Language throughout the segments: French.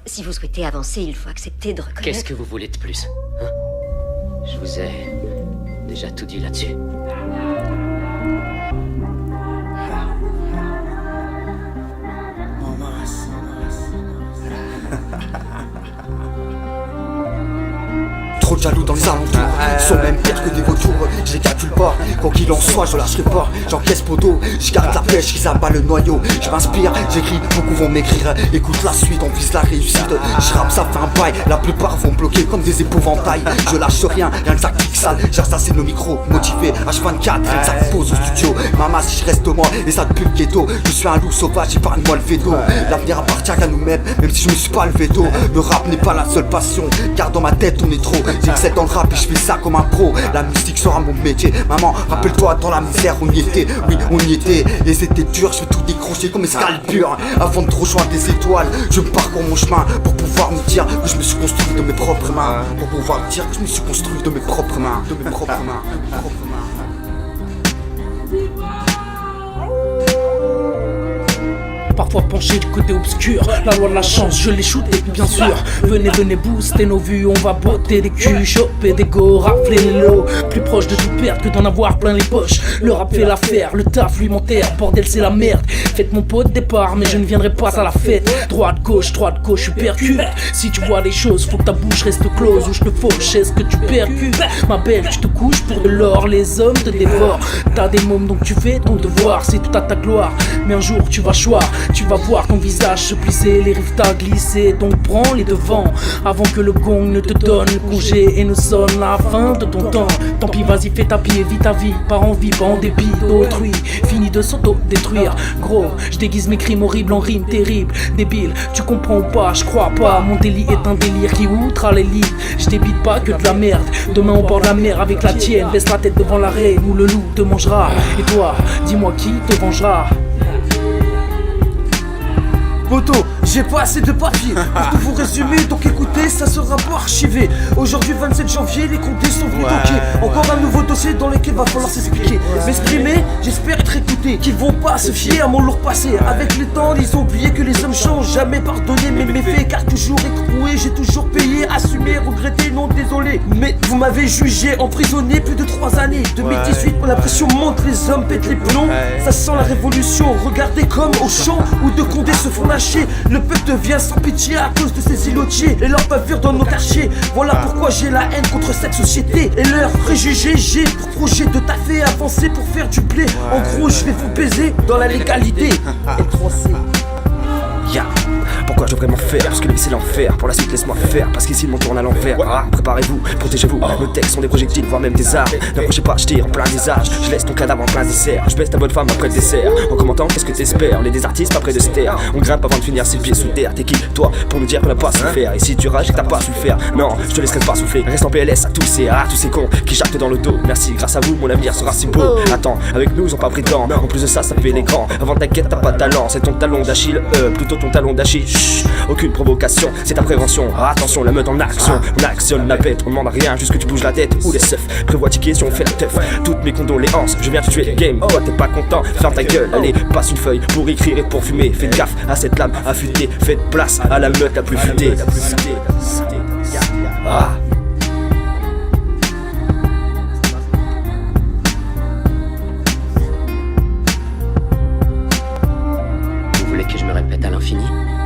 Si vous souhaitez avancer, il faut accepter de reconnaître... Qu'est-ce que vous voulez de plus, hein? Je vous ai déjà tout dit là-dessus. Trop de jaloux dans les alentours, ils sont même pires que des vautours. Je les calcule pas, quoi qu'il en soit, je lâcherai pas. J'encaisse poteau, je garde la pêche, ils abattent le noyau. Je m'inspire, j'écris, beaucoup vont m'écrire. Écoute la suite, on vise la réussite. Je rappe, ça fait un bail, la plupart vont bloquer comme des épouvantails. Je lâche rien que ça clique sale. J'assassine le micro, motivé, H24, rien que ça pose au studio. Maman, si je reste moi, et ça pue le ghetto. Je suis un loup sauvage, épargne-moi le veto. L'avenir appartient qu'à nous-mêmes, même si je me suis pas levé tôt. Le rap n'est pas la seule passion, car dans ma tête on est trop. J'excelle dans le rap et je fais ça comme un pro. La musique sera mon métier. Maman, rappelle-toi, dans la misère on y était. Oui, on y était. Et c'était dur, je vais tout décrocher comme escalpure. Avant de rejoindre des étoiles, je me parcours mon chemin pour pouvoir me dire que je me suis construit de mes propres mains. Pour pouvoir me dire que je me suis construit de mes propres mains. De mes propres mains. De mes propres mains. Parfois penché du côté obscur, la loi de la chance, je l'ai shooté, bien sûr. Venez, venez booster nos vues, on va botter des culs, choper des go, rafler les lots. Plus proche de tout perdre que d'en avoir plein les poches. Le rap fait l'affaire, le taf lui m'enterre, bordel c'est la merde. Faites mon pot de départ, mais je ne viendrai pas à la fête. Droite, gauche, je suis percute. Si tu vois des choses, faut que ta bouche reste close ou je te fauche, est-ce que tu percutes? Ma belle, tu te couches pour de l'or, les hommes te dévorent. T'as des mômes donc tu fais ton devoir, c'est tout à ta gloire. Mais un jour tu vas choir. Tu vas voir ton visage se plisser, les rives t'a glissé. Donc prends les devants avant que le gong ne te donne le congé et ne sonne la fin de ton temps. Tant pis, vas-y, fais ta pied, vis ta vie. Pas en vie, pas en dépit d'autrui. Fini de s'auto-détruire. Gros, je déguise mes crimes horribles en rimes terribles. Débile, tu comprends ou pas, je crois pas. Mon délit est un délire qui outre les lits. Je débite pas que de la merde. Demain on bord de la mer avec la tienne. Baisse la tête devant la reine où le loup te mangera. Et toi, dis-moi qui te vengera. Poto, j'ai pas assez de papier pour tout vous résumer, donc écoutez, ça sera pas archivé. Aujourd'hui 27 janvier, les comptés sont venus toquer. Encore un nouveau dossier dans lequel va falloir s'expliquer. M'exprimer, j'espère être écouté. Qui vont pas se fier à mon lourd passé. Avec le temps, ils ont oublié que les hommes changent. Jamais pardonné mes méfaits, car toujours écroué. J'ai toujours payé, assumé, regretté, non désolé. Mais vous m'avez jugé, emprisonné plus de 3 années. 2018, la pression monte, les hommes pètent les plombs. Ça sent la révolution, regardez comme au champ où de Condé se font lâcher. Le peuple devient sans pitié à cause de ces îlotiers et leurs bavures dans nos quartiers. Voilà pourquoi j'ai la haine contre cette société et leurs préjugés. J'ai pour projet de taffer, avancer pour faire du blé. En gros, je vais vous baiser dans la légalité. L3C. Yeah. Pourquoi je devrais m'en faire? Parce que le vice c'est l'enfer. Pour la suite laisse-moi faire, parce qu'ici le monde tourne à l'envers. Ah, préparez-vous, protégez-vous. Nos textes sont des projectiles, voire même des armes. N'approchez pas, je tire en plein visage. Je laisse ton cadavre en plein dessert. Je baisse ta bonne femme après le dessert. En commentant, qu'est-ce que t'espères? On est des artistes pas près de se taire. On grimpe avant de finir ses pieds sous terre. T'es qui, toi, pour nous dire qu'on n'a pas su le faire? Et si tu rages, c'est que t'as pas su le faire. Non, je te laisserai pas souffler. Reste en PLS à tous ces cons qui jactent dans le dos. Merci, grâce à vous, mon avenir sera si beau. Attends, avec nous, ils ont pas pris de temps. En plus de ça, ça fait les grands. Avant t'inquiète, t'as pas de talent. C'est ton talon d'Achille, plutôt ton talon d'Achille. Aucune provocation, c'est ta prévention. Attention, la meute en action. On actionne la bête, on demande rien, juste que tu bouges la tête ou les seufs. Prévois ticket si on fait la teuf. Toutes mes condoléances, je viens te tuer le game. Toi t'es pas content, ferme ta gueule. Allez, passe une feuille pour écrire et pour fumer. Fais gaffe à cette lame affûtée. Faites place à la meute la plus futée. Ah.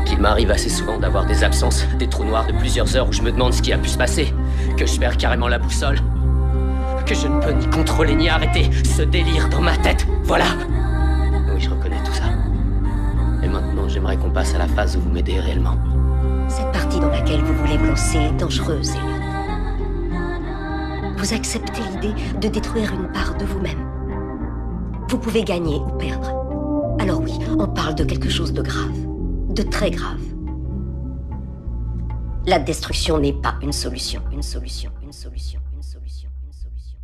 Qu'il m'arrive assez souvent d'avoir des absences, des trous noirs de plusieurs heures où je me demande ce qui a pu se passer, que je perds carrément la boussole, que je ne peux ni contrôler ni arrêter ce délire dans ma tête. Voilà. Oui, je reconnais tout ça. Et maintenant, j'aimerais qu'on passe à la phase où vous m'aidez réellement. Cette partie dans laquelle vous voulez vous lancer est dangereuse, Elliot. Vous acceptez l'idée de détruire une part de vous-même. Vous pouvez gagner ou perdre. Alors oui, on parle de quelque chose de grave. De très grave. La destruction n'est pas une solution, une solution, une solution, une solution, une solution.